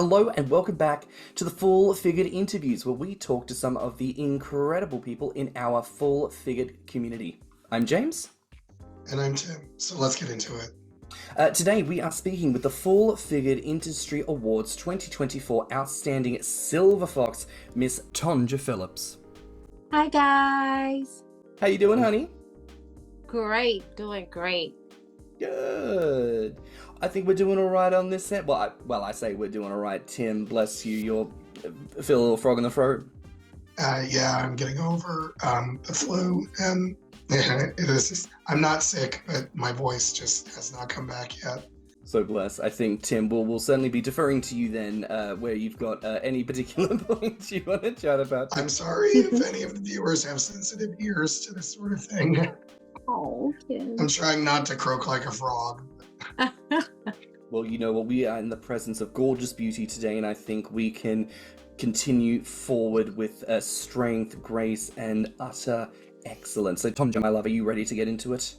Hello and welcome back to the Full Figured Interviews, where we talk to some of the incredible people in our Full Figured community. I'm James. And I'm Tim, so let's get into it. Today we are speaking with the Full Figured Industry Awards 2024 Outstanding Silver Fox, Miss Tonja Phillips. Hi guys. How you doing, honey? Great, doing great. Good. I think we're doing all right on this set. I say we're doing all right. Tim, bless you. You're feel a little frog in the throat. Yeah, I'm getting over the flu, and it is. I'm not sick, but my voice just has not come back yet. So bless. I think Tim will certainly be deferring to you then, where you've got any particular points you want to chat about. I'm sorry if any of the viewers have sensitive ears to this sort of thing. Oh, Tim. I'm trying not to croak like a frog. Well, you know what? We are in the presence of gorgeous beauty today, and I think we can continue forward with strength, grace, and utter excellence. So, Tonja, my love, are you ready to get into it?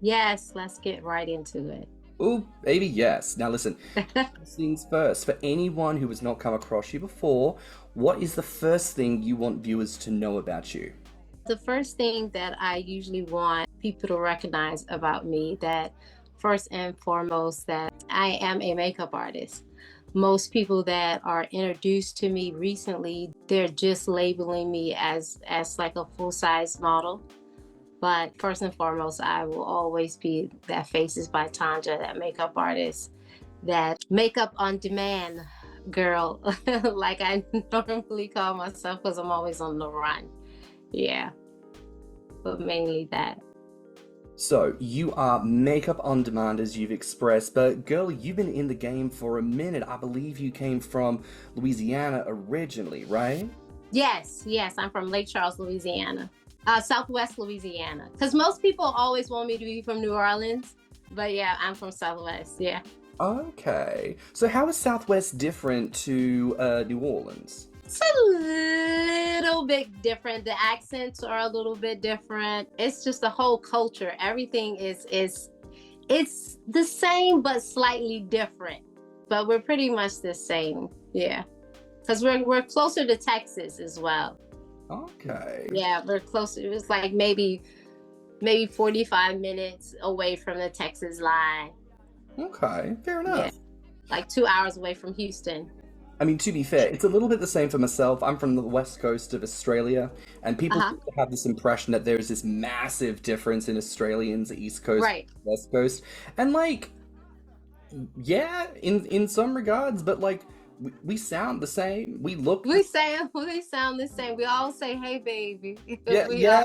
Yes, let's get right into it. Oh, baby, yes. Now listen, first things first. For anyone who has not come across you before, what is the first thing you want viewers to know about you? The first thing that I usually want people to recognize about me, that first and foremost, that I am a makeup artist. Most people that are introduced to me recently, they're just labeling me as like a full-size model. But first and foremost, I will always be that Faces by Tonja, that makeup artist, that makeup on demand girl, like I normally call myself, because I'm always on the run. Yeah, but mainly that. So, you are makeup on demand, as you've expressed, but girl, you've been in the game for a minute. I believe you came from Louisiana originally, right? Yes, I'm from Lake Charles, Louisiana. Southwest Louisiana. Because most people always want me to be from New Orleans, but yeah, I'm from Southwest, yeah. Okay. So how is Southwest different to New Orleans? It's a little bit different. The accents are a little bit different. It's just the whole culture. Everything is it's the same but slightly different. But we're pretty much the same, yeah. Because we're closer to Texas as well. Okay. Yeah, we're closer. It was like maybe 45 minutes away from the Texas line. Okay, fair enough. Yeah, like 2 hours away from Houston. I mean, to be fair, it's a little bit the same for myself. I'm from the west coast of Australia, and people seem to have this impression that there is this massive difference in Australians, East Coast, right, West Coast, and like, yeah, in some regards, but like, we sound the same. We sound the same. We all say, "Hey, baby." Yeah.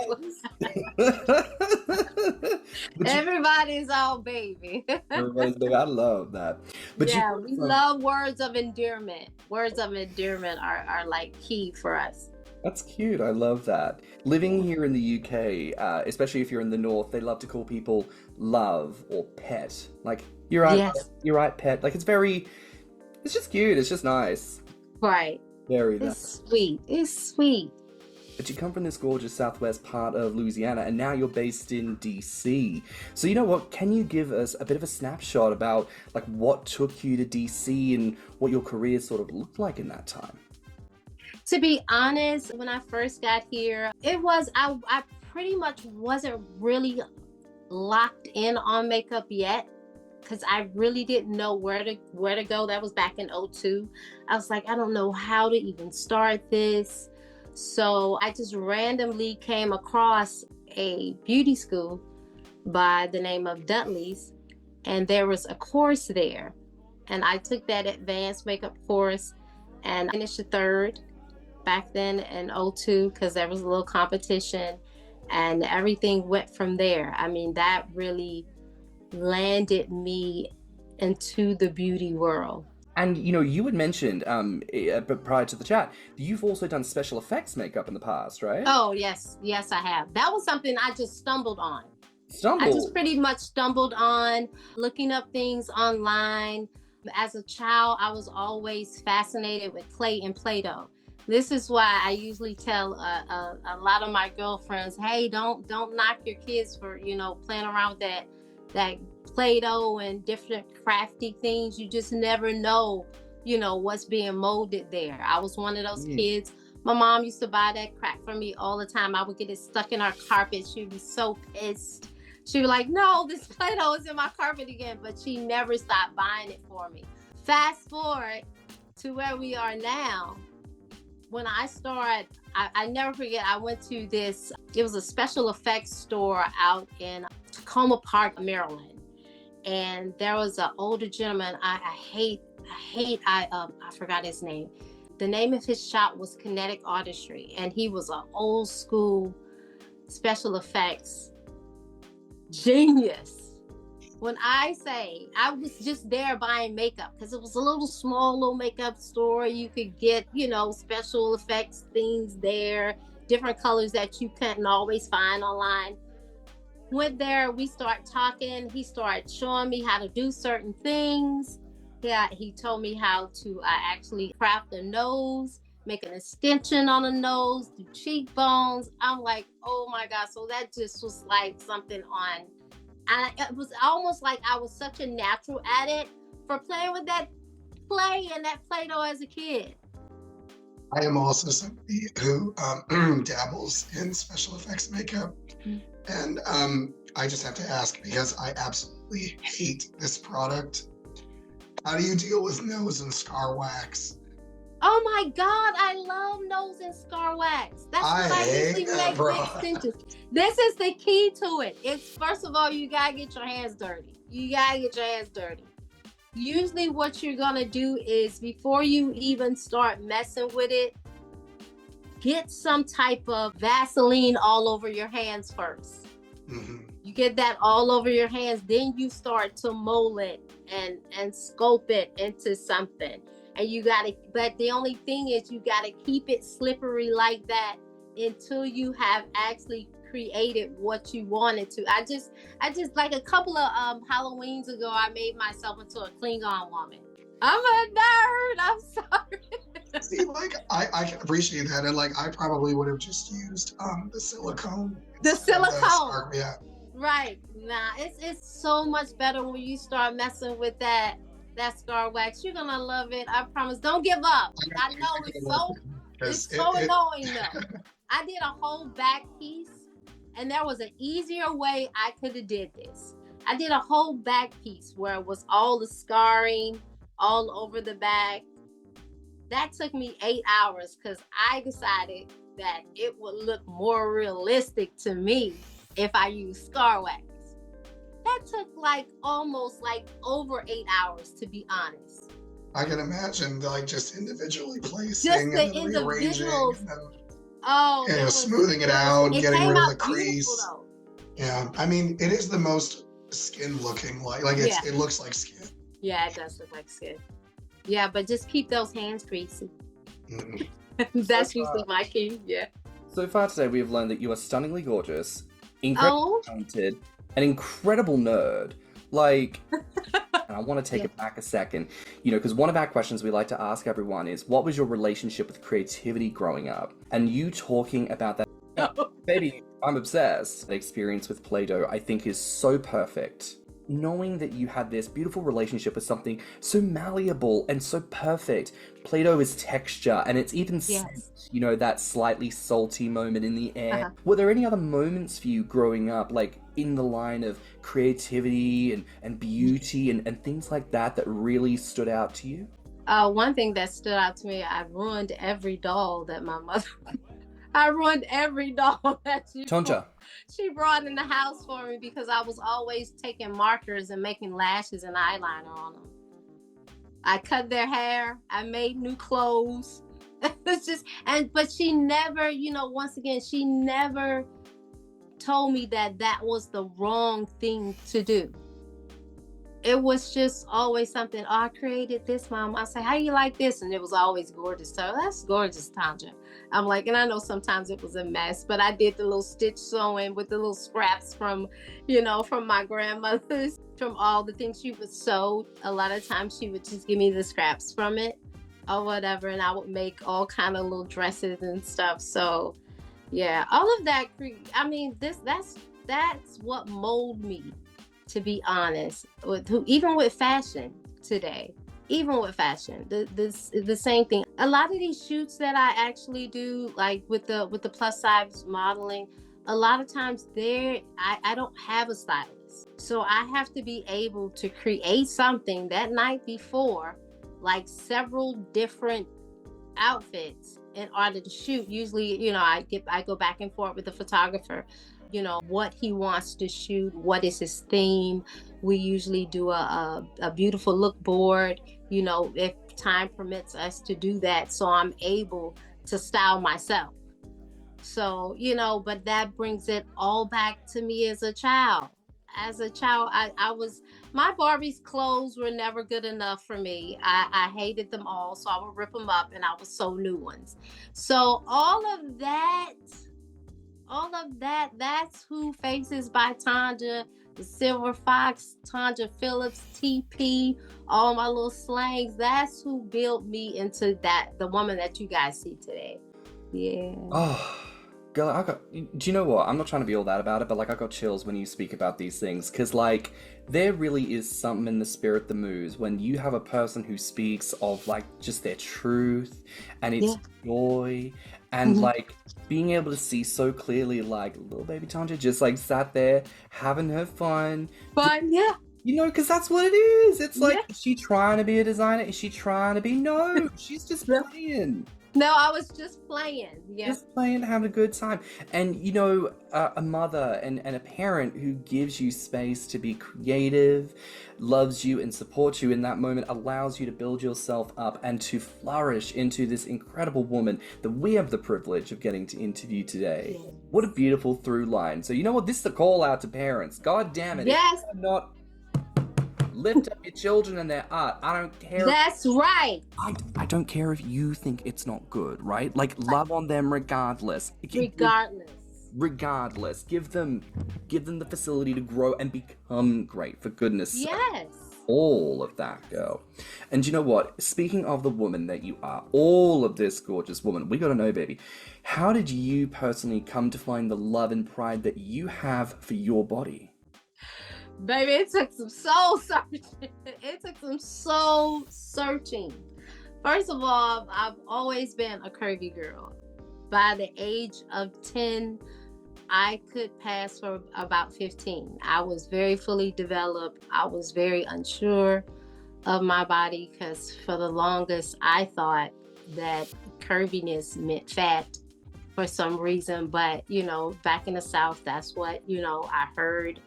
Everybody's all baby. Everybody's baby. I love that. But yeah, we love words of endearment. Words of endearment are like key for us. That's cute. I love that. Living here in the UK, especially if you're in the north, they love to call people love or pet. Like, you're right, yes. You're right, pet. Like, it's just cute. It's just nice. Right. Very nice. Sweet. It's sweet. But you come from this gorgeous southwest part of Louisiana, and now you're based in DC. So you know what? Can you give us a bit of a snapshot about like what took you to DC and what your career sort of looked like in that time? To be honest, when I first got here, it was I pretty much wasn't really locked in on makeup yet, because I really didn't know where to go. That was back in 2002. I was like, I don't know how to even start this. So I just randomly came across a beauty school by the name of Dudley's, and there was a course there. And I took that advanced makeup course and finished the third back then in 2002, because there was a little competition, and everything went from there. I mean, that really landed me into the beauty world. And you know, you had mentioned prior to the chat, you've also done special effects makeup in the past, right? Oh yes, I have. That was something I just stumbled on. I just pretty much stumbled on looking up things online. As a child, I was always fascinated with clay and Play-Doh. This is why I usually tell a lot of my girlfriends, hey, don't knock your kids for, playing around with that Play-Doh and different crafty things. You just never know what's being molded there. I was one of those Mm. kids. My mom used to buy that crap for me all the time. I would get it stuck in our carpet. She'd be so pissed. She'd be like, no, this Play-Doh is in my carpet again. But she never stopped buying it for me. Fast forward to where we are now. When I started, I never forget, I went to this, it was a special effects store out in Tacoma Park, Maryland. And there was an older gentleman, I forgot his name. The name of his shop was Kinetic Artistry, and he was an old school special effects genius. When I say I was just there buying makeup, because it was a small little makeup store. You could get, special effects things there, different colors that you couldn't always find online. Went there, we started talking. He started showing me how to do certain things. Yeah, he told me how to actually craft a nose, make an extension on the nose, do cheekbones. I'm like, oh my God. So that just was like something on. And it was almost like I was such a natural at it for playing with that clay and that Play-Doh as a kid. I am also somebody who dabbles in special effects makeup. And I just have to ask, because I absolutely hate this product. How do you deal with nose and scar wax? Oh my God, I love nose and scar wax. That's what I usually make extensions. This is the key to it. It's, first of all, you gotta get your hands dirty. Usually what you're gonna do is, before you even start messing with it, get some type of Vaseline all over your hands first. Mm-hmm. You get that all over your hands, then you start to mold it and sculpt it into something. And but the only thing is, you gotta keep it slippery like that until you have actually created what you wanted to. I just like a couple of Halloweens ago, I made myself into a Klingon woman. I'm a nerd. I'm sorry. See, like I can appreciate that, and like I probably would have just used the silicone. Yeah. Right. Nah, it's so much better when you start messing with that scar wax. You're gonna love it. I promise. Don't give up. I know it's so annoying though. I did a whole back piece, and there was an easier way I could have did this. I did a whole back piece where it was all the scarring all over the back. That took me 8 hours because I decided that it would look more realistic to me if I used scar wax. That took almost over 8 hours, to be honest. I can imagine just individually placing and then rearranging and smoothing it out, getting rid of the crease. Yeah, I mean, it is the most skin looking, it looks like skin. Yeah, it does look like skin. Yeah, but just keep those hands greasy. That's usually my key, yeah. So far today, we have learned that you are stunningly gorgeous, incredibly talented, an incredible nerd. And I want to take it back a second, because one of our questions we like to ask everyone is, what was your relationship with creativity growing up? And you talking about that, baby, I'm obsessed. The experience with Play-Doh, I think, is so perfect. Knowing that you had this beautiful relationship with something so malleable and so perfect. Play-Doh is texture, and it's even scent, that slightly salty moment in the air. Were there any other moments for you growing up, in the line of creativity and beauty and things like that really stood out to you? One thing that stood out to me, I ruined every doll that my mother... I ruined every doll that she brought in the house for me, because I was always taking markers and making lashes and eyeliner on them. I cut their hair. I made new clothes. It's just, but she never, once again, she never told me that was the wrong thing to do. It was just always something, I created this, Mom. I say, how you like this? And it was always gorgeous. So that's gorgeous, Tonja. I'm like, and I know sometimes it was a mess, but I did the little stitch sewing with the little scraps from my grandmother's, from all the things she would sew. A lot of times she would just give me the scraps from it or whatever, and I would make all kind of little dresses and stuff. So yeah, all of that, I mean, that's what molded me, to be honest, even with fashion today. even with fashion, the same thing. A lot of these shoots that I actually do, like with the plus size modeling, a lot of times I don't have a stylist. So I have to be able to create something that night before, like several different outfits in order to shoot. Usually, I go back and forth with the photographer, what he wants to shoot, what is his theme. We usually do a beautiful look board, if time permits us to do that. So I'm able to style myself. So, but that brings it all back to me as a child. As a child, my Barbie's clothes were never good enough for me. I hated them all, so I would rip them up and I would sew new ones. So all of that, that's Who Faces by Tonja, the Silver Fox, Tonja Phillips, TP, all my little slangs. That's who built me into the woman that you guys see today. Yeah. Oh, girl, do you know what? I'm not trying to be all that about it, but like, I got chills when you speak about these things, because like, there really is something in the spirit that moves when you have a person who speaks of like just their truth and its joy, and like being able to see so clearly, like little baby Tonja just like sat there having her fun. Yeah. Because that's what it is. It's like, is she trying to be a designer? Is she trying to be? No, she's just playing. No, I was just playing. Yeah. Just playing, having a good time. And, a mother and a parent who gives you space to be creative, loves you and supports you in that moment, allows you to build yourself up and to flourish into this incredible woman that we have the privilege of getting to interview today. Yes. What a beautiful through line. So, you know what? This is a call out to parents. God damn it. Yes. If you're not lift up your children and their art. I don't care. That's right. I don't care if you think it's not good, right? Like, love on them regardless. Regardless. Give them the facility to grow and become great, for goodness sake. Yes. All of that, girl. And you know what? Speaking of the woman that you are, all of this gorgeous woman, we gotta know, baby, how did you personally come to find the love and pride that you have for your body? Baby, it took some soul searching. First of all, I've always been a curvy girl. By the age of 10, I could pass for about 15. I was very fully developed. I was very unsure of my body because for the longest, I thought that curviness meant fat for some reason. But, back in the South, that's what, I heard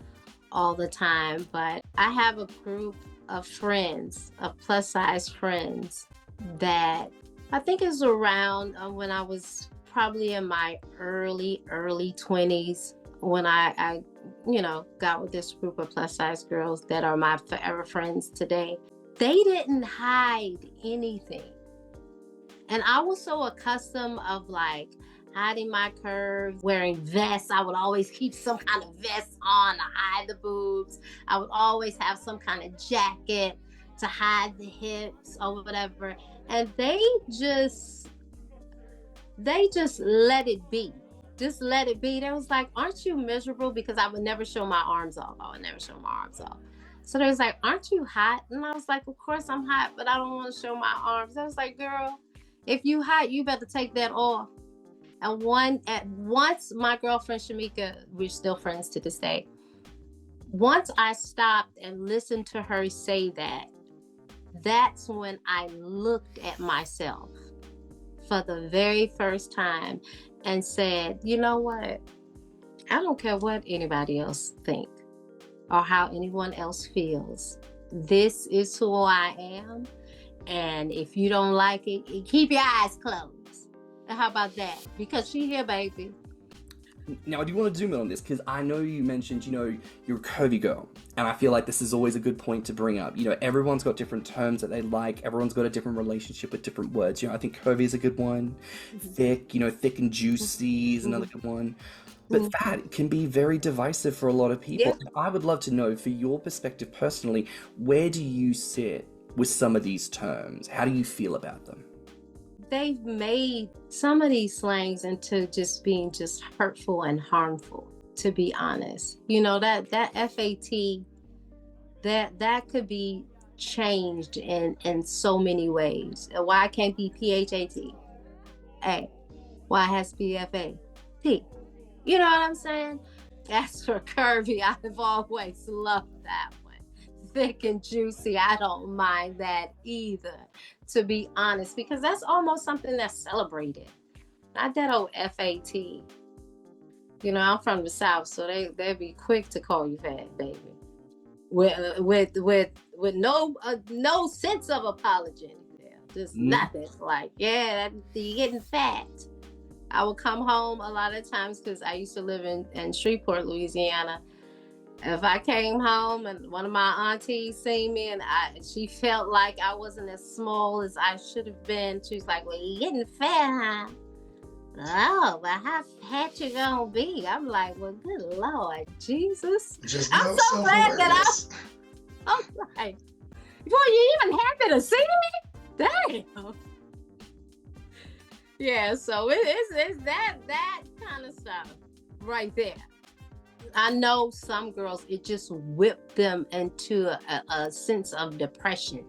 all the time. But I have a group of friends, of plus size friends, that I think is around when I was probably in my early 20s when I got with this group of plus size girls that are my forever friends today. They didn't hide anything. And I was so accustomed of like hiding my curves, wearing vests. I would always keep some kind of vest on to hide the boobs. I would always have some kind of jacket to hide the hips or whatever. And they just let it be. Just let it be. They was like, aren't you miserable? Because I would never show my arms off. So they was like, aren't you hot? And I was like, of course I'm hot, but I don't want to show my arms. I was like, girl, if you hot, you better take that off. And once my girlfriend Shamika, we're still friends to this day. Once I stopped and listened to her say that, that's when I looked at myself for the very first time and said, you know what? I don't care what anybody else think or how anyone else feels. This is who I am. And if you don't like it, keep your eyes closed. How about that? Because she here, baby. Now, I do want to zoom in on this because I know you mentioned, you're a curvy girl. And I feel like this is always a good point to bring up. Everyone's got different terms that they like. Everyone's got a different relationship with different words. I think curvy is a good one. Thick, thick and juicy is another good one. But fat can be very divisive for a lot of people. Yeah. And I would love to know, for your perspective personally, where do you sit with some of these terms? How do you feel about them? They've made some of these slangs into just being just hurtful and harmful, to be honest. That FAT, that could be changed in so many ways. Why it can't be PHAT? A. Why it has to be FAT? You know what I'm saying? As for curvy, I've always loved that one. Thick and juicy, I don't mind that either, to be honest, because that's almost something that's celebrated. Not that old FAT. You know, I'm from the South, so they'd be quick to call you fat, baby. With no sense of apology. Just nothing. Like, yeah, you're getting fat. I would come home a lot of times because I used to live in Shreveport, Louisiana. If I came home and one of my aunties seen me and she felt like I wasn't as small as I should have been, she was like, well, you're getting fat, huh? Oh, but how fat you gonna be? I'm like, well, good Lord, Jesus. I'm so glad that I'm like, boy, you even happy to see me? Damn. Yeah, so it's that kind of stuff right there. I know some girls, it just whipped them into a sense of depression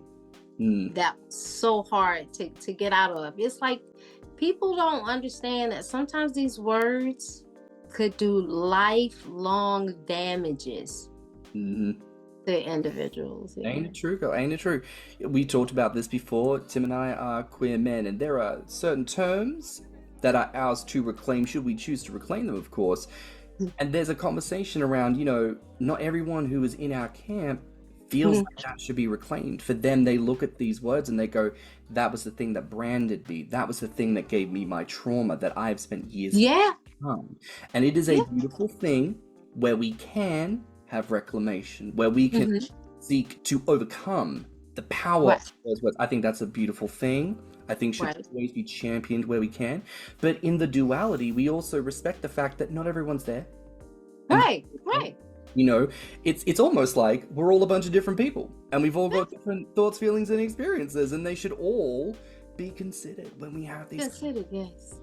that's so hard to get out of. It's like people don't understand that sometimes these words could do lifelong damages to individuals. Yeah. Ain't it true, girl? Ain't it true? We talked about this before. Tim and I are queer men, and there are certain terms that are ours to reclaim, should we choose to reclaim them, of course. And there's a conversation around, you know, not everyone who is in our camp feels like that should be reclaimed. For them, they look at these words and they go, that was the thing that branded me. That was the thing that gave me my trauma that I've spent years to overcome. And it is a beautiful thing where we can have reclamation, where we can seek to overcome the power of those words. I think that's a beautiful thing. I think should always be championed where we can. But in the duality, we also respect the fact that not everyone's there. Right. You know, it's almost like we're all a bunch of different people and we've all got different thoughts, feelings, and experiences, and they should all be considered when we have these. Considered, yes.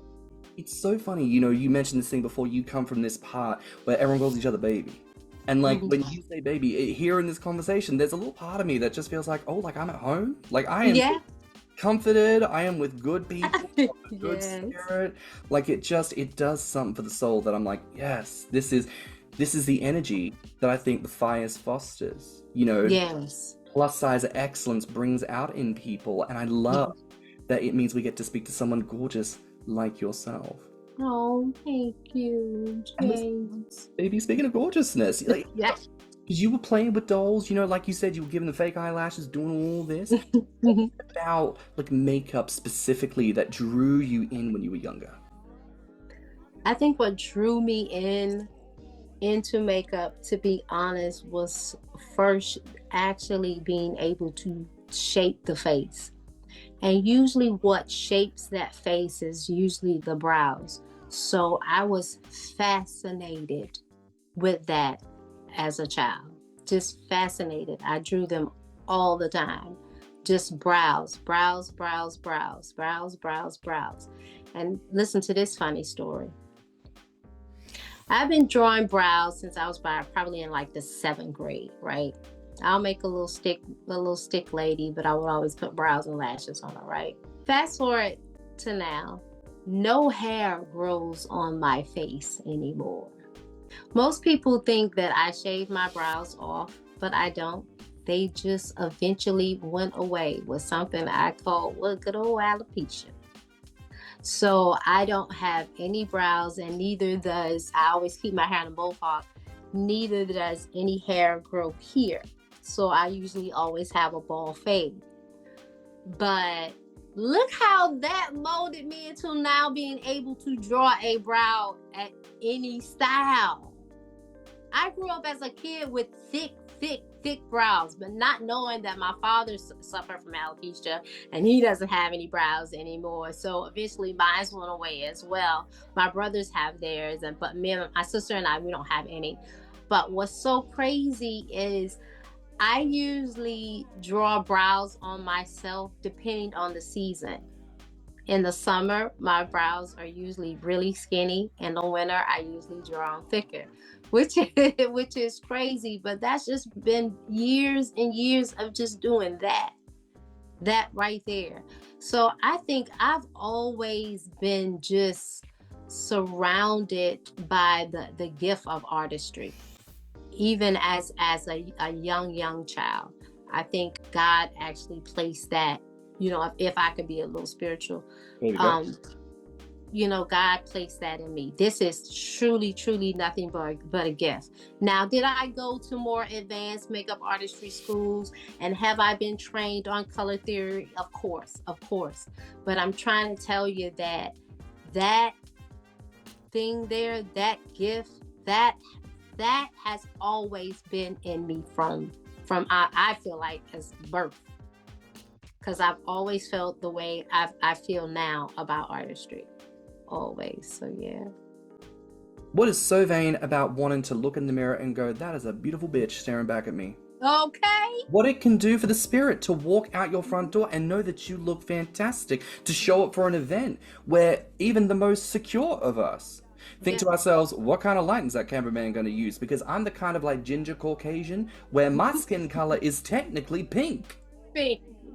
It's so funny, you know, you mentioned this thing before, you come from this part where everyone calls each other baby. And like when you say baby, here in this conversation, there's a little part of me that just feels like, oh, like I'm at home. Like I am comforted, I am with good people, good spirit. Like it does something for the soul that I'm like, yes, this is the energy that I think the Fires fosters, you know. Plus size excellence brings out in people, and I love that it means we get to speak to someone gorgeous like yourself. Oh, thank you, James. Baby, speaking of gorgeousness, like, because you were playing with dolls, you know, like you said, you were giving them fake eyelashes, doing all this. What about like makeup specifically that drew you in when you were younger? I think what drew me into makeup, to be honest, was first actually being able to shape the face. And usually what shapes that face is usually the brows. So I was fascinated with that as a child. Just fascinated. I drew them all the time. Just brows. And listen to this funny story. I've been drawing brows since I was probably in like the 7th grade, right? I'll make a little stick lady, but I would always put brows and lashes on her, right? Fast forward to now, no hair grows on my face anymore. Most people think that I shave my brows off, but I don't. They just eventually went away with something I call good old alopecia. So I don't have any brows, and neither does, I always keep my hair in a mohawk, neither does any hair grow here. So I usually always have a bald fade. But look how that molded me into now being able to draw a brow at any style. I grew up as a kid with thick brows, but not knowing that my father suffered from alopecia and he doesn't have any brows anymore. So eventually mine went away as well. My brothers have theirs, but me and my sister and I, we don't have any. But what's so crazy is I usually draw brows on myself depending on the season. In the summer, my brows are usually really skinny. In the winter, I usually draw them thicker, which which is crazy. But that's just been years and years of just doing that right there. So I think I've always been just surrounded by the gift of artistry, even as a young child. I think God actually placed that, if I could be a little spiritual, There we go. God placed that in me. This is truly nothing but a gift. Now, did I go to more advanced makeup artistry schools, and have I been trained on color theory? Of course. But I'm trying to tell you that thing there, that gift, that has always been in me from I feel like as birth, because I've always felt the way I feel now about artistry. Always. So yeah. What is so vain about wanting to look in the mirror and go, that is a beautiful bitch staring back at me? Okay. What it can do for the spirit to walk out your front door and know that you look fantastic, to show up for an event where even the most secure of us think to ourselves, what kind of lighting is that cameraman going to use? Because I'm the kind of like ginger Caucasian where my skin color is technically pink.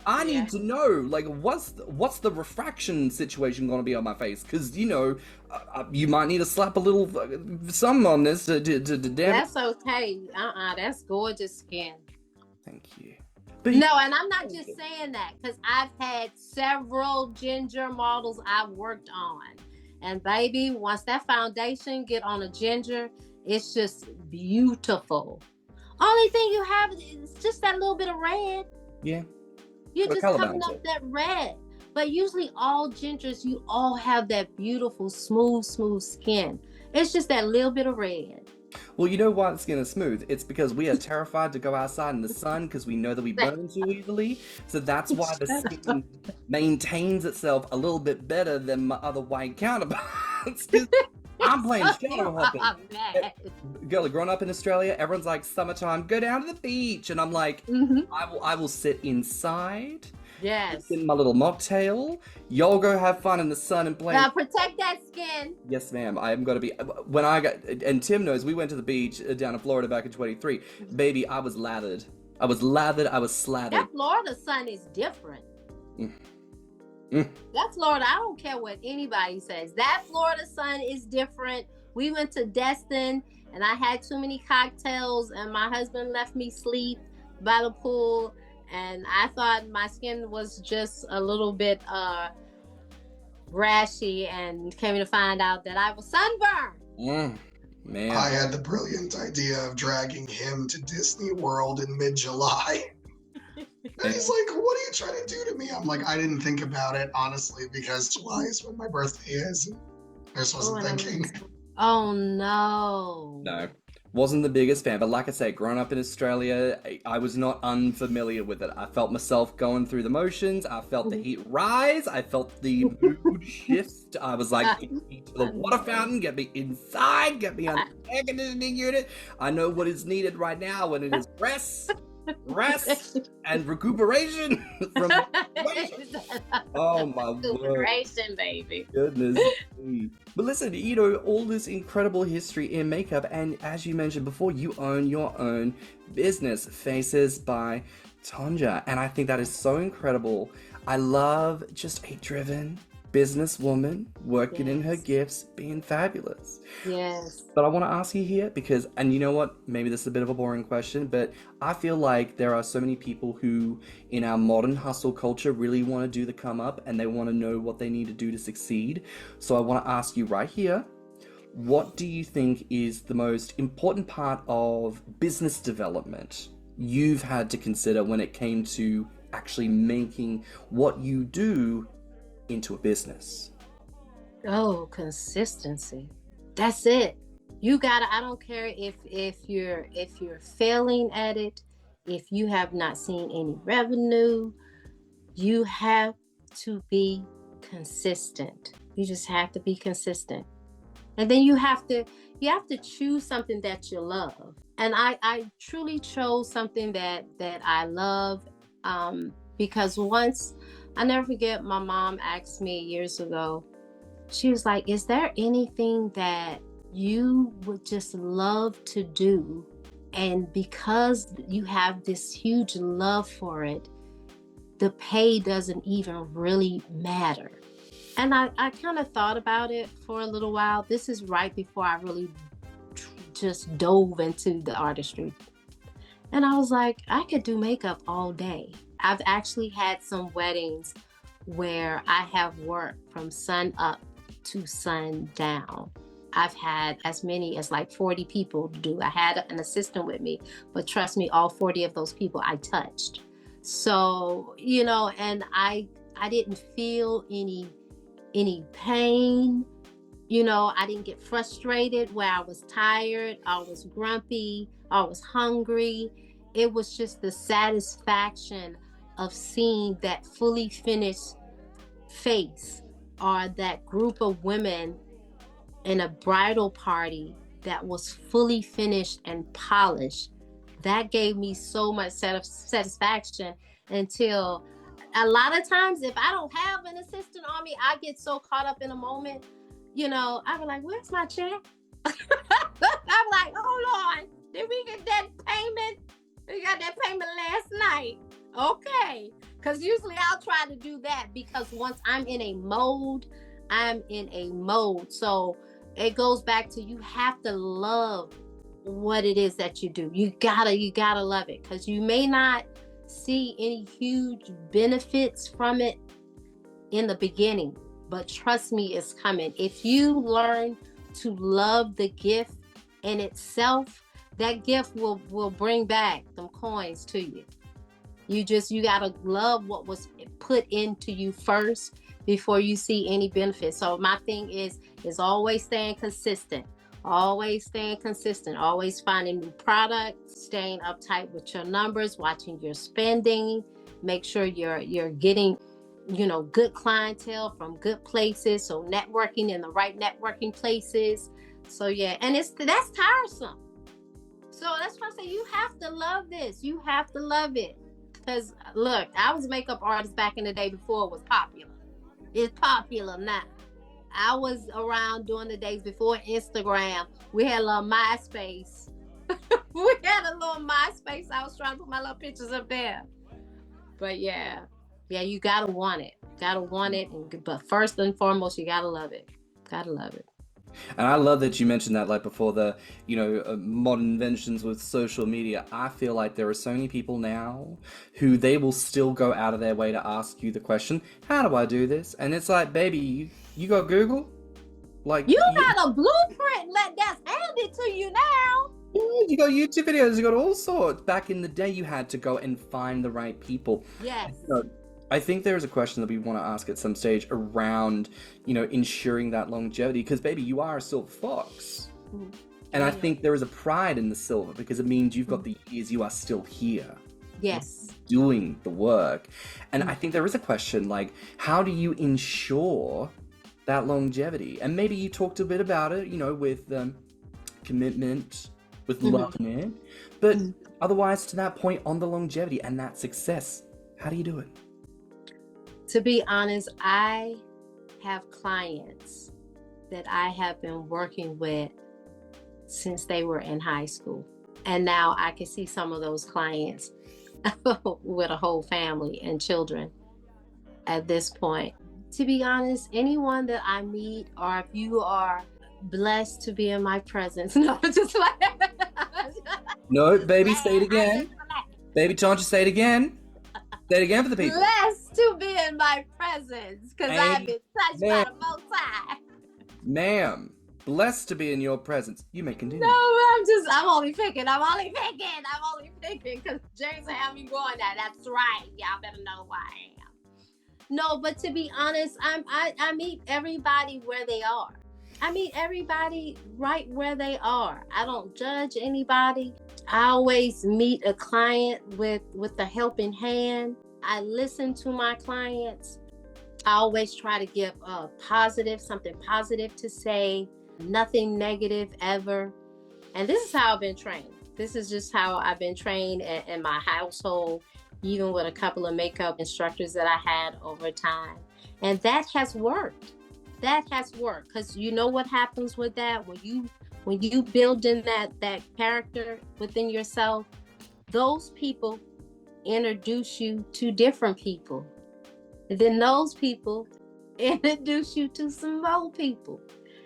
I need to know, like, what's the refraction situation going to be on my face? Because, you might need to slap a little something on this to damn. That's okay. That's gorgeous skin. Thank you. But no, and I'm not just saying that, because I've had several ginger models I've worked on. And baby, once that foundation get on a ginger, it's just beautiful. Only thing you have is just that little bit of red. Yeah. You're just coming up that red. But usually all gingers, you all have that beautiful, smooth skin. It's just that little bit of red. Well, you know why the skin is smooth? It's because we are terrified to go outside in the sun because we know that we burn too easily. So that's why the skin maintains itself a little bit better than my other white counterparts. I'm playing shadow hopping. Girl, growing up in Australia, everyone's like, summertime, go down to the beach. And I'm like, I will sit inside. Yes. In my little mocktail. Y'all go have fun in the sun and play. Now protect that skin. Yes, ma'am. I am going to be. When I got, and Tim knows, we went to the beach down in Florida back in 23. Baby, I was lathered. I was slathered. That Florida sun is different. That Florida, I don't care what anybody says. That Florida sun is different. We went to Destin, and I had too many cocktails, and my husband left me sleep by the pool. And I thought my skin was just a little bit rashy, and came to find out that I was sunburned. Man. I had the brilliant idea of dragging him to Disney World in mid-July. And he's like, what are you trying to do to me? I'm like, I didn't think about it, honestly, because July is when my birthday is. And I just wasn't thinking. Oh, no. No. Wasn't the biggest fan, but like I say, growing up in Australia, I was not unfamiliar with it. I felt myself going through the motions. I felt the heat rise. I felt the mood shift. I was like, get me to the water fountain, get me inside, get me on the air conditioning unit. I know what is needed right now, and it is rest and recuperation from oh my recuperation, baby. Goodness. But listen, all this incredible history in makeup, and as you mentioned before, you own your own business, Faces by Tonja, and I think that is so incredible. I love just a driven businesswoman working in her gifts, being fabulous. Yes. But I want to ask you here because, and you know what, maybe this is a bit of a boring question, but I feel like there are so many people who in our modern hustle culture really want to do the come up, and they want to know what they need to do to succeed. So I want to ask you right here, what do you think is the most important part of business development you've had to consider when it came to actually making what you do into a business? Oh, consistency. That's it. You gotta, I don't care if you're failing at it, if you have not seen any revenue, you have to be consistent. You just have to be consistent. And then you have to choose something that you love. And I truly chose something that I love, because once I never forget, my mom asked me years ago, she was like, is there anything that you would just love to do? And because you have this huge love for it, the pay doesn't even really matter. And I kind of thought about it for a little while. This is right before I really just dove into the artistry. And I was like, I could do makeup all day. I've actually had some weddings where I have worked from sun up to sun down. I've had as many as like 40 people to do. I had an assistant with me, but trust me, all 40 of those people I touched. So, and I didn't feel any pain. I didn't get frustrated where I was tired, I was grumpy, I was hungry. It was just the satisfaction of seeing that fully finished face, or that group of women in a bridal party that was fully finished and polished. That gave me so much satisfaction, until a lot of times, if I don't have an assistant on me, I get so caught up in a moment. I be like, where's my check? I'm like, oh Lord, did we get that payment? We got that payment last night. Okay. Because usually I'll try to do that, because once I'm in a mode, I'm in a mode. So it goes back to, you have to love what it is that you do. You gotta love it, because you may not see any huge benefits from it in the beginning, but trust me, it's coming. If you learn to love the gift in itself, that gift will bring back them coins to you. You gotta love what was put into you first before you see any benefits. So my thing is always staying consistent. Always staying consistent, always finding new products, staying uptight with your numbers, watching your spending, make sure you're getting, good clientele from good places. So networking in the right networking places. So yeah, and that's tiresome. So that's why I say you have to love this. You have to love it. Because look, I was a makeup artist back in the day before it was popular. It's popular now. I was around during the days before Instagram. We had a little MySpace. I was trying to put my little pictures up there. But yeah, you gotta want it. But first and foremost, you gotta love it. Gotta love it. And I love that you mentioned that, like, before the, modern inventions with social media. I feel like there are so many people now who they will still go out of their way to ask you the question, how do I do this? And it's like, baby, you got Google? Like, you got a blueprint that's handed to you now. You got YouTube videos, you got all sorts. Back in the day, you had to go and find the right people. Yes. I think there is a question that we want to ask at some stage around, ensuring that longevity, because baby, you are a silver fox. Mm-hmm. And I think there is a pride in the silver, because it means you've got the years you are still here. Yes. Doing the work. And I think there is a question, like, how do you ensure that longevity? And maybe you talked a bit about it, with commitment, with loving it. But otherwise, to that point on the longevity and that success, how do you do it? To be honest, I have clients that I have been working with since they were in high school. And now I can see some of those clients with a whole family and children at this point. To be honest, anyone that I meet, or if you are blessed to be in my presence, no, just like no, baby, say it again. Baby Tonja, say it again. Say it again for the people. Blessed to be in my presence, because I've been touched by the Most High. Ma'am, blessed to be in your presence. You may continue. No, I'm only picking, because James had me going there. That's right. Y'all better know why I am. No, but to be honest, I meet everybody where they are. I meet everybody right where they are. I don't judge anybody. I always meet a client with a helping hand. I listen to my clients. I always try to give something positive to say, nothing negative ever. And this is how I've been trained. This is just how I've been trained in my household, even with a couple of makeup instructors that I had over time. And that has worked. That has worked, because you know what happens with that when you build in that character within yourself, those people introduce you to different people. And then those people introduce you to some more people.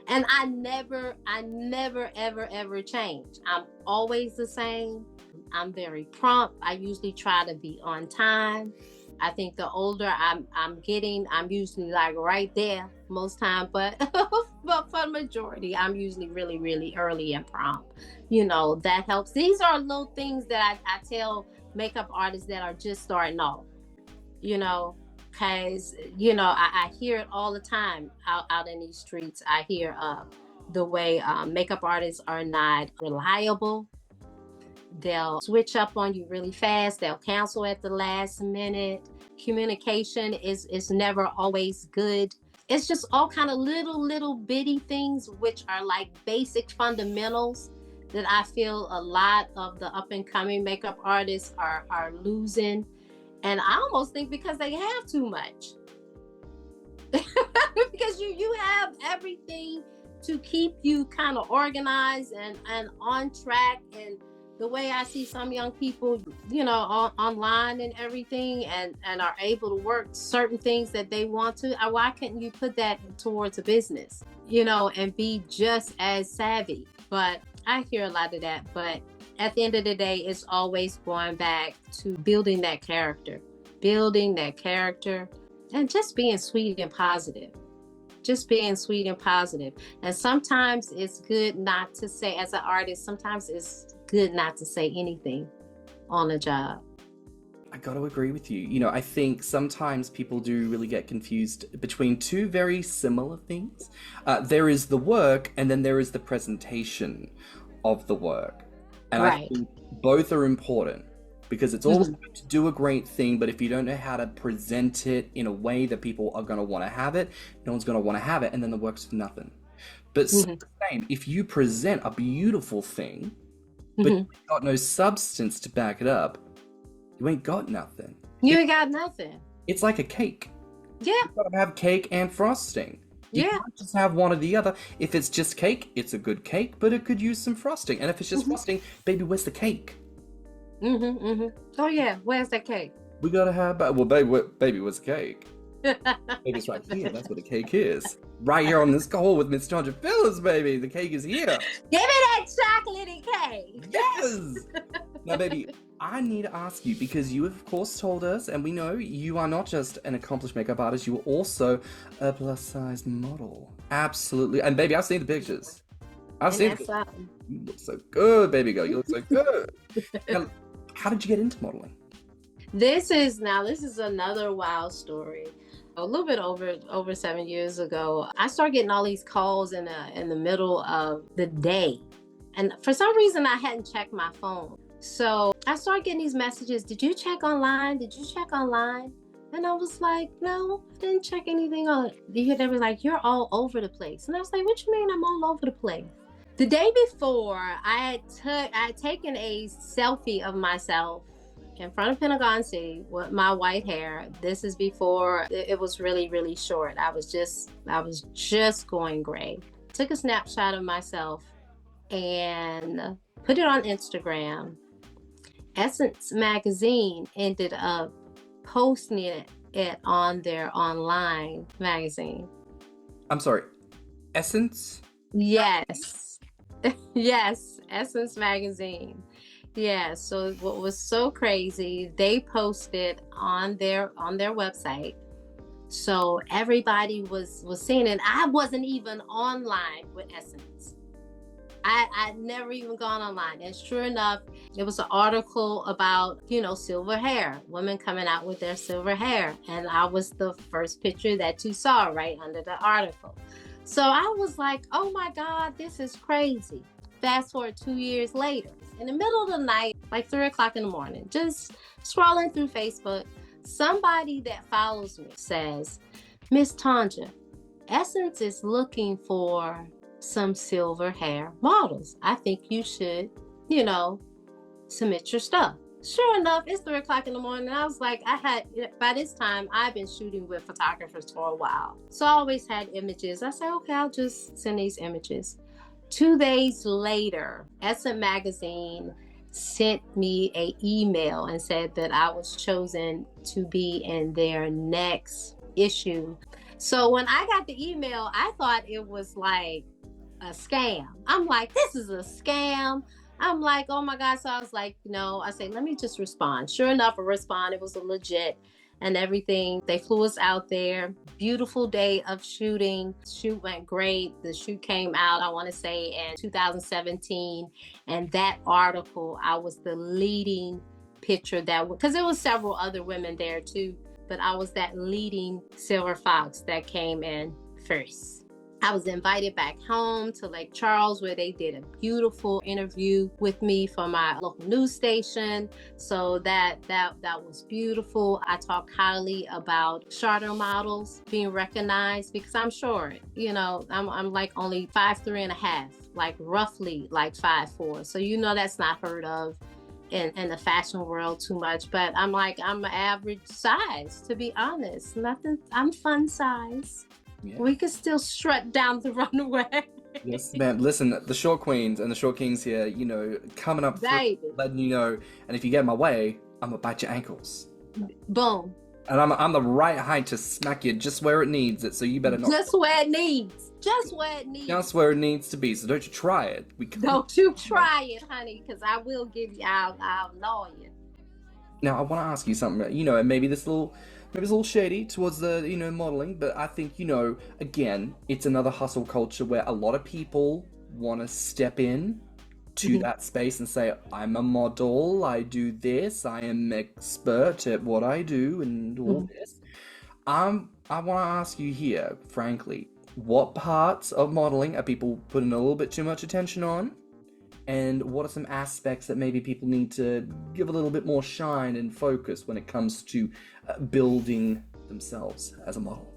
And I never, ever change. I'm always the same. I'm very prompt. I usually try to be on time. I think the older I'm getting, I'm usually like right there most time, but but for the majority, I'm usually really, really early and prompt. That helps. These are little things that I tell makeup artists that are just starting off, because, I hear it all the time out in these streets. I hear the way makeup artists are not reliable. They'll switch up on you really fast. They'll cancel at the last minute. Communication is never always good. It's just all kind of little bitty things, which are like basic fundamentals that I feel a lot of the up and coming makeup artists are losing. And I almost think because they have too much. Because you have everything to keep you kind of organized and on track. And the way I see some young people, online and everything, and are able to work certain things that they want to, why couldn't you put that towards a business, and be just as savvy? But I hear a lot of that. But at the end of the day, it's always going back to building that character, and just being sweet and positive. And sometimes it's good not to say, as an artist, sometimes it's good not to say anything on a job. I got to agree with you. I think sometimes people do really get confused between two very similar things. There is the work, and then there is the presentation of the work. And Right. I think both are important, because it's always good to do a great thing, but if you don't know how to present it in a way that people are going to want to have it, no one's going to want to have it, and then the work's for nothing. But the same, if you present a beautiful thing, but you've got no substance to back it up, you ain't got nothing. You ain't got nothing. It's like a cake. Yeah. You've got to have cake and frosting. You Yeah. can't just have one or the other. If it's just cake, it's a good cake, but it could use some frosting. And if it's just frosting, baby, where's the cake? Oh yeah, where's that cake? We gotta have, baby, where's the cake? Baby's right here. That's what the cake is. Right here on this call with Miss Tonja Phillips, baby. The cake is here. Give me that chocolatey cake. Yes. Now, baby, I need to ask you, because you have, of course, told us, and we know you are not just an accomplished makeup artist, you are also a plus-size model. Absolutely. And baby, I've seen the pictures. You look so good, baby girl. You look so good. Now, how did you get into modeling? This is another wild story. A little bit over 7 years ago, I started getting all these calls in the middle of the day. And for some reason, I hadn't checked my phone. So I started getting these messages. Did you check online? And I was like, no, I didn't check anything on it. They were like, you're all over the place. And I was like, what you mean I'm all over the place? The day before, I had taken a selfie of myself in front of Pentagon City with my white hair. This is before it was really, really short. I was just going gray. Took a snapshot of myself and put it on Instagram. Essence magazine ended up posting it on their online magazine. I'm sorry, Essence? Yes. Yes, Essence magazine. Yeah, so what was so crazy, they posted on their website. So everybody was seeing it. I wasn't even online with Essence. I'd never even gone online. And sure enough, it was an article about, silver hair, women coming out with their silver hair. And I was the first picture that you saw right under the article. So I was like, oh my God, this is crazy. Fast forward 2 years later, in the middle of the night, like 3 o'clock in the morning, just scrolling through Facebook, somebody that follows me says, Miss Tonja, Essence is looking for some silver hair models. I think you should, submit your stuff. Sure enough, it's 3 o'clock in the morning. And I was like, by this time, I've been shooting with photographers for a while. So I always had images. I said, okay, I'll just send these images. 2 days later, SM Magazine sent me an email and said that I was chosen to be in their next issue. So when I got the email, I thought it was like a scam. I'm like, this is a scam. I'm like, oh my God. So I was like, I say, let me just respond. Sure enough, I respond. It was a legit and everything. They flew us out there. Beautiful day of shooting. Shoot went great. The shoot came out, I want to say, in 2017. And that article, I was the leading picture because there was several other women there too, but I was that leading silver fox that came in first. I was invited back home to Lake Charles, where they did a beautiful interview with me for my local news station. So that was beautiful. I talked highly about charter models being recognized, because I'm short. I'm like only 5'3.5", like roughly like 5'4". So that's not heard of in the fashion world too much. But I'm an average size, to be honest. Nothing. I'm fun size. Yeah. We could still strut down the runway. Yes, ma'am. Listen, the short queens and the short kings here, coming up, letting you know. And if you get in my way, I'm gonna bite your ankles. Boom. And I'm the right height to smack you just where it needs it. So you better not. Just where it needs. Just where it needs. Just where it needs to be. So don't you try it. Don't you try it, honey, because I will give you. I'll gnaw you. Now I want to ask you something. And maybe this little. Maybe it's a little shady towards the, modeling, but I think, again, it's another hustle culture where a lot of people want to step in to that space and say, I'm a model, I do this, I am expert at what I do and all this. I want to ask you here, frankly, what parts of modeling are people putting a little bit too much attention on? And what are some aspects that maybe people need to give a little bit more shine and focus when it comes to building themselves as a model?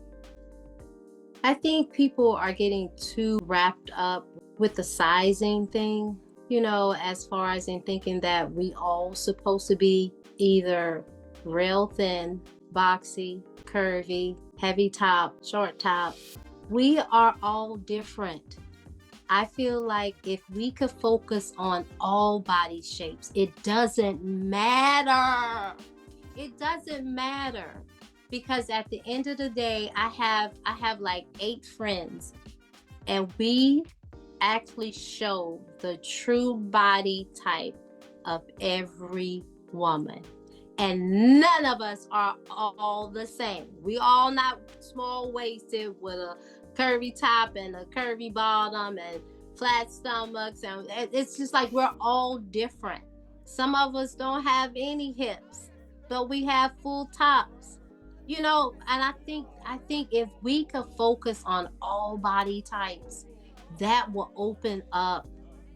I think people are getting too wrapped up with the sizing thing, as far as in thinking that we all supposed to be either real thin, boxy, curvy, heavy top, short top. We are all different. I feel like if we could focus on all body shapes, it doesn't matter. It doesn't matter, because at the end of the day, I have like 8 friends, and we actually show the true body type of every woman. And none of us are all the same. We all not small waisted with a curvy top and a curvy bottom and flat stomachs, and it's just like we're all different. Some of us don't have any hips, but we have full tops, and I think if we could focus on all body types, that will open up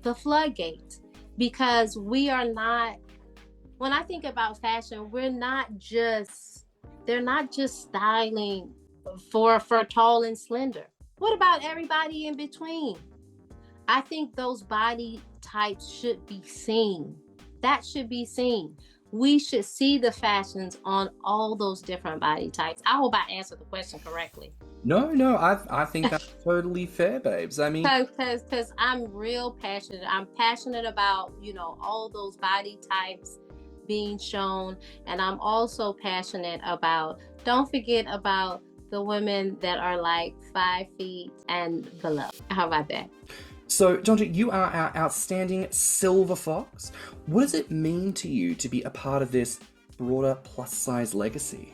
the floodgates, because we are not, when I think about fashion, they're not just styling for tall and slender. What about everybody in between? I think those body types should be seen. That should be seen. We should see the fashions on all those different body types. I hope I answered the question correctly. No, I think that's totally fair, babes. I mean, because I'm real passionate. I'm passionate about, all those body types being shown. And I'm also passionate about, don't forget about the women that are like 5 feet and below. How about that? So, Tonja, you are our outstanding silver fox. What does it mean to you to be a part of this broader plus-size legacy?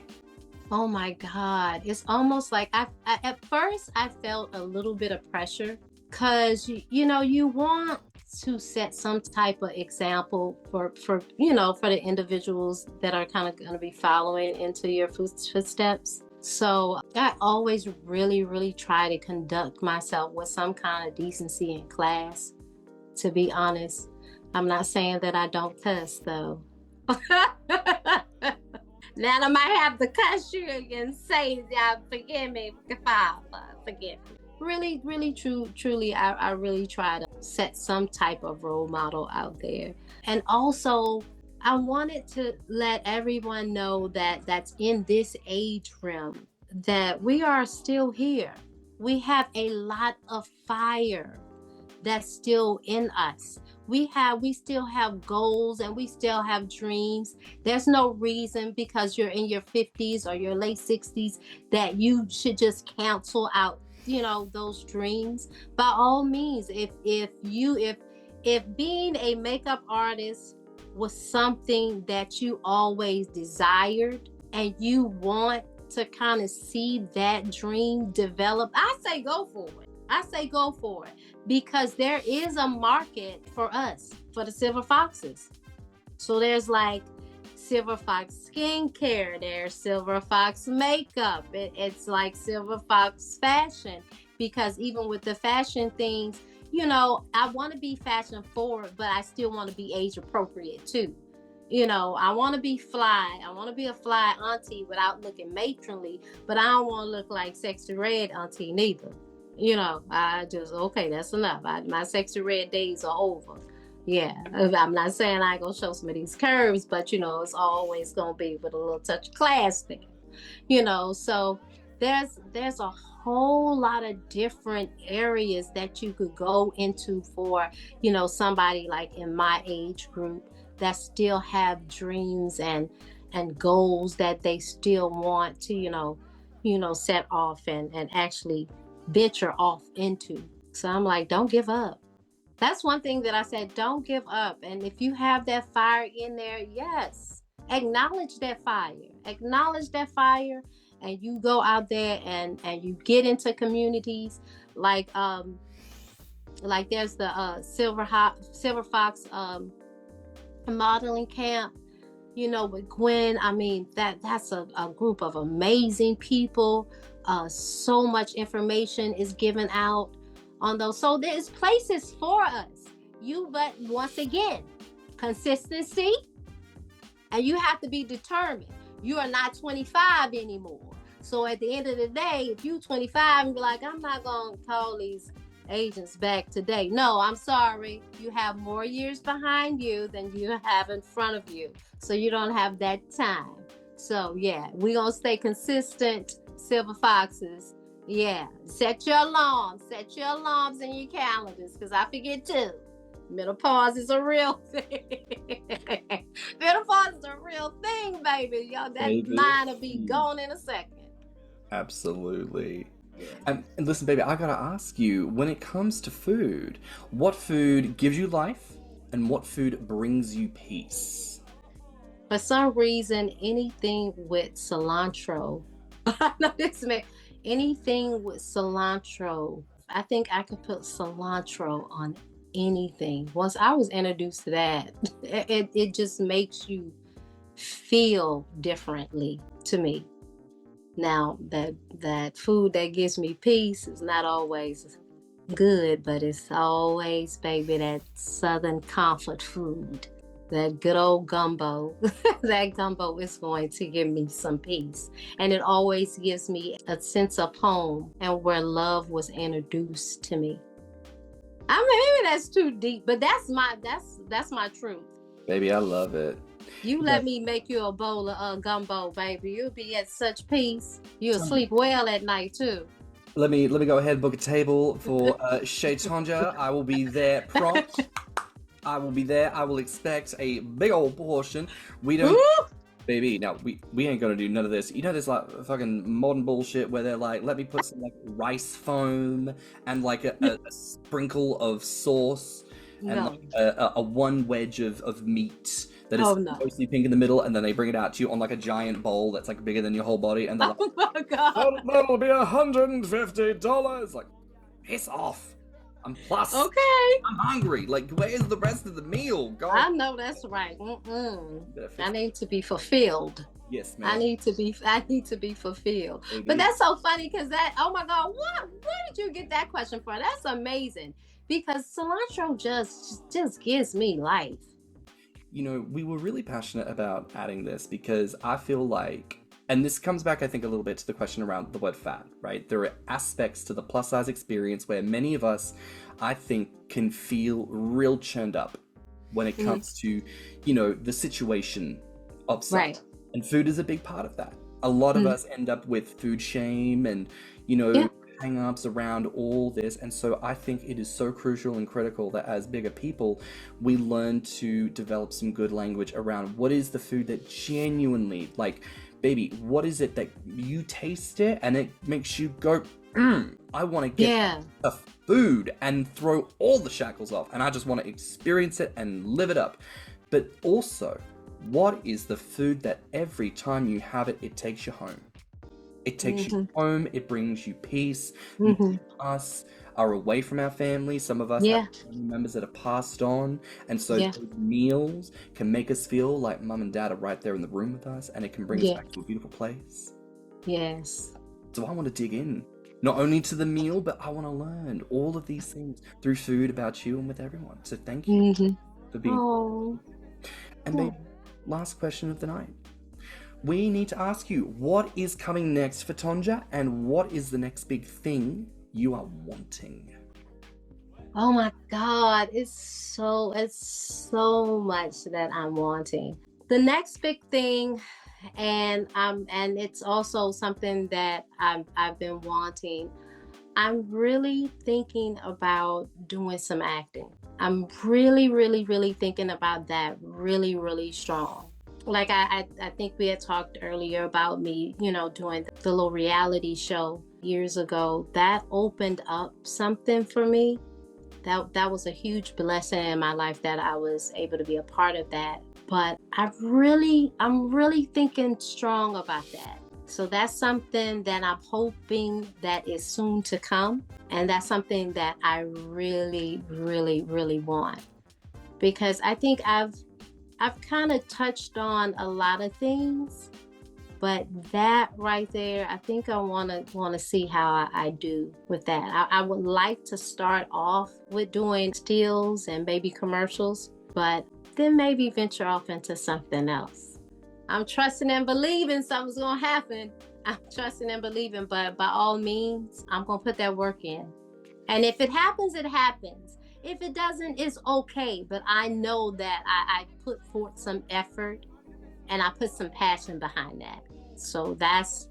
Oh my God. It's almost like at first I felt a little bit of pressure, because, you want to set some type of example for the individuals that are kind of going to be following into your footsteps. So I always really, really try to conduct myself with some kind of decency and class, to be honest. I'm not saying that I don't cuss, though. Now I might have to cuss you and say, forgive me, Father, forgive me. Really, really, truly, I really try to set some type of role model out there. And also I wanted to let everyone know that that's in this age realm that we are still here. We have a lot of fire that's still in us. We still have goals and we still have dreams. There's no reason because you're in your 50s or your late 60s that you should just cancel out, those dreams. By all means, if being a makeup artist was something that you always desired and you want to kind of see that dream develop, I say go for it. I say go for it because there is a market for us, for the Silver Foxes. So there's like Silver Fox skincare, there's Silver Fox makeup, it's like Silver Fox fashion, because even with the fashion things, I want to be fashion forward, but I still want to be age appropriate too. I want to be fly. I want to be a fly auntie without looking matronly, but I don't want to look like Sexy Red auntie neither. I just, okay, that's enough. My Sexy Red days are over. Yeah, I'm not saying I ain't gonna show some of these curves, but it's always gonna be with a little touch of class there. So there's a whole lot of different areas that you could go into for, somebody like in my age group that still have dreams and goals that they still want to, set off and actually venture off into. So I'm like, don't give up. That's one thing that I said, don't give up. And if you have that fire in there, yes, acknowledge that fire. Acknowledge that fire, and you go out there and you get into communities like there's the Silver Fox modeling camp, with Gwen. I mean, that's a group of amazing people. So much information is given out on those. So there's places for us. But once again, consistency, and you have to be determined. You are not 25 anymore. So at the end of the day, if you 25 and be like, I'm not going to call these agents back today. No, I'm sorry. You have more years behind you than you have in front of you. So you don't have that time. So yeah, we're going to stay consistent, Silver Foxes. Yeah, set your alarms in your calendars, because I forget too. Menopause is a real thing. Menopause is a real thing, baby. That baby. Mind will be gone in a second. Absolutely. And listen, baby, I gotta ask you, when it comes to food, what food gives you life and what food brings you peace? For some reason, anything with cilantro. Anything with cilantro. I think I could put cilantro on anything. Once I was introduced to that, it just makes you feel differently to me. Now, that food that gives me peace is not always good, but it's always, baby, that Southern comfort food. That good old gumbo. That gumbo is going to give me some peace. And it always gives me a sense of home and where love was introduced to me. I mean, maybe that's too deep, but that's my truth. Baby, I love it. You let me make you a bowl of gumbo, baby. You'll be at such peace. You'll sleep well at night too. Let me go ahead and book a table for Shay Tonja. I will be there prompt. I will be there. I will expect a big old portion. We don't... Ooh! Baby, no, we ain't gonna do none of this. This like fucking modern bullshit where they're like, let me put some like rice foam and like a sprinkle of sauce and like a one wedge of meat that is mostly pink in the middle, and then they bring it out to you on like a giant bowl that's like bigger than your whole body, and they're like, oh my God, that'll be $150. Like, piss off. I'm plus. Okay. I'm hungry. Like, where's the rest of the meal? God. I know that's right. I need to be fulfilled. Yes, ma'am. I need to be fulfilled. Maybe. But that's so funny because oh my God, where did you get that question from? That's amazing, because cilantro just gives me life. We were really passionate about adding this because I feel like, and this comes back, I think, a little bit to the question around the word fat, right? There are aspects to the plus-size experience where many of us, I think, can feel real churned up. when it comes to, the situation of stuff. Right. And food is a big part of that. A lot of us end up with food shame and, hang-ups around all this. And so I think it is so crucial and critical that as bigger people, we learn to develop some good language around what is the food that genuinely, like, baby, what is it that you taste it and it makes you go, I want to get the food and throw all the shackles off. And I just want to experience it and live it up. But also, what is the food that every time you have it, it takes you home? It takes you home. It brings you peace. Us are away from our family. Some of us have family members that are passed on. And so those meals can make us feel like mum and dad are right there in the room with us. And it can bring us back to a beautiful place. Yes. So I want to dig in, not only to the meal, but I want to learn all of these things through food about you and with everyone. So thank you for being here. And babe, last question of the night. We need to ask you, what is coming next for Tonja, and what is the next big thing you are wanting? Oh my God, it's so much that I'm wanting. The next big thing, and it's also something that I've been wanting. I'm really thinking about doing some acting. I'm really thinking about that really strong. Like I think we had talked earlier about me, doing the little reality show years ago. That opened up something for me. That was a huge blessing in my life that I was able to be a part of that. But I'm really thinking strong about that. So that's something that I'm hoping that is soon to come. And that's something that I really want. Because I think I've kind of touched on a lot of things, but that right there, I think I want to see how I do with that. I would like to start off with doing stills and maybe commercials, but then maybe venture off into something else. I'm trusting and believing something's going to happen. I'm trusting and believing, but by all means, I'm going to put that work in. And if it happens, it happens. If it doesn't, it's okay. But I know that I put forth some effort and I put some passion behind that. So that's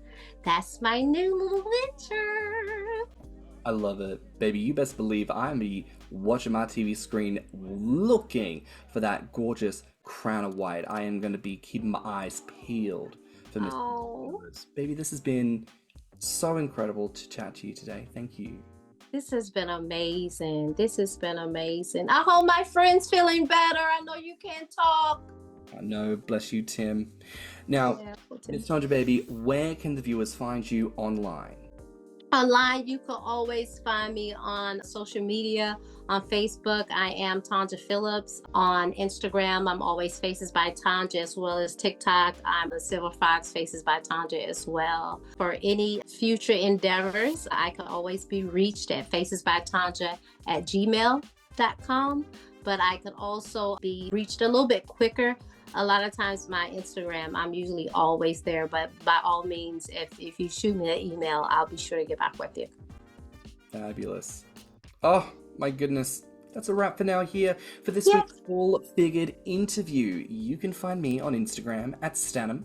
my new little venture. I love it. Baby, you best believe I'm be watching my TV screen looking for that gorgeous crown of white. I am going to be keeping my eyes peeled for Miss Phillips. Baby, this has been so incredible to chat to you today. Thank you. This has been amazing. I hope my friend's feeling better. I know you can't talk. I know. Bless you, Tim. Now, Miss Tonja, baby, where can the viewers find you online? Online, you can always find me on social media. On Facebook, I am Tonja Phillips. On Instagram, I'm always Faces by Tonja, as well as TikTok. I'm a Silver Fox, Faces by Tonja as well. For any future endeavors, I can always be reached at facesbytonja@gmail.com. But I could also be reached a little bit quicker. A lot of times my Instagram, I'm usually always there, but by all means, if you shoot me an email, I'll be sure to get back with you. Fabulous. Oh, my goodness. That's a wrap for now here for this week's Full Figured interview. You can find me on Instagram at Stanham.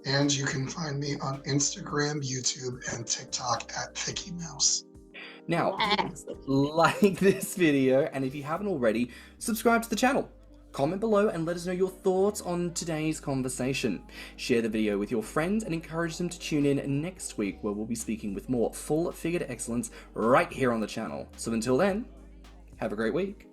And you can find me on Instagram, YouTube, and TikTok at Thicc Mouse. Now, like this video, and if you haven't already, subscribe to the channel. Comment below and let us know your thoughts on today's conversation. Share the video with your friends and encourage them to tune in next week, where we'll be speaking with more full-figured excellence right here on the channel. So until then, have a great week.